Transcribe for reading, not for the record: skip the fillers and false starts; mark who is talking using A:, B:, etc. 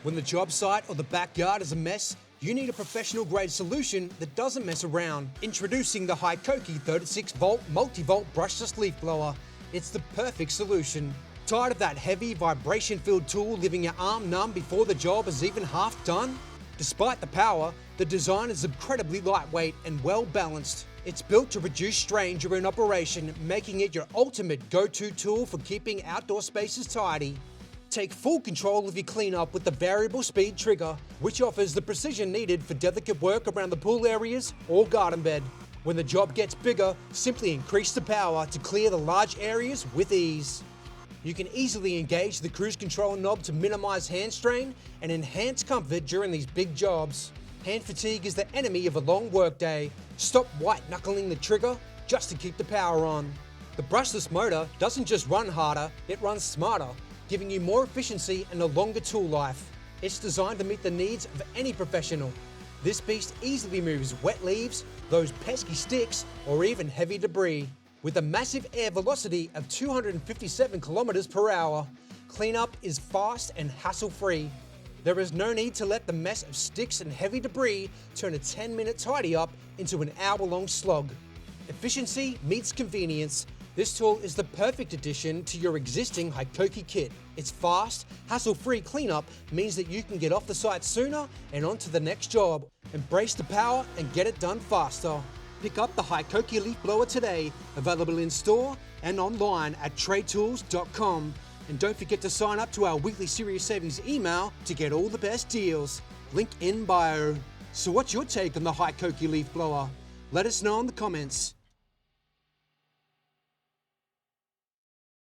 A: When the job site or the backyard is a mess, you need a professional grade solution that doesn't mess around. Introducing the HiKOKI 36V MultiVolt Brushless Leaf Blower. It's the perfect solution. Tired of that heavy, vibration-filled tool leaving your arm numb before the job is even half done? Despite the power, the design is incredibly lightweight and well-balanced. It's built to reduce strain during operation, making it your ultimate go-to tool for keeping outdoor spaces tidy. Take full control of your cleanup with the variable speed trigger, which offers the precision needed for delicate work around the pool areas or garden bed. When the job gets bigger, simply increase the power to clear the large areas with ease. You can easily engage the cruise control knob to minimize hand strain and enhance comfort during these big jobs. Hand fatigue is the enemy of a long workday. Stop white-knuckling the trigger just to keep the power on. The brushless motor doesn't just run harder, it runs smarter, giving you more efficiency and a longer tool life. It's designed to meet the needs of any professional. This beast easily moves wet leaves, those pesky sticks, or even heavy debris. With a massive air velocity of 257 kilometers per hour, cleanup is fast and hassle-free. There is no need to let the mess of sticks and heavy debris turn a 10-minute tidy up into an hour-long slog. Efficiency meets convenience. This tool is the perfect addition to your existing HiKOKI kit. Its fast, hassle-free cleanup means that you can get off the site sooner and on to the next job. Embrace the power and get it done faster. Pick up the HiKOKI Leaf Blower today, available in store and online at TradeTools.com. And don't forget to sign up to our weekly Serious Savings email to get all the best deals. Link in bio. So what's your take on the HiKOKI Leaf Blower? Let us know in the comments.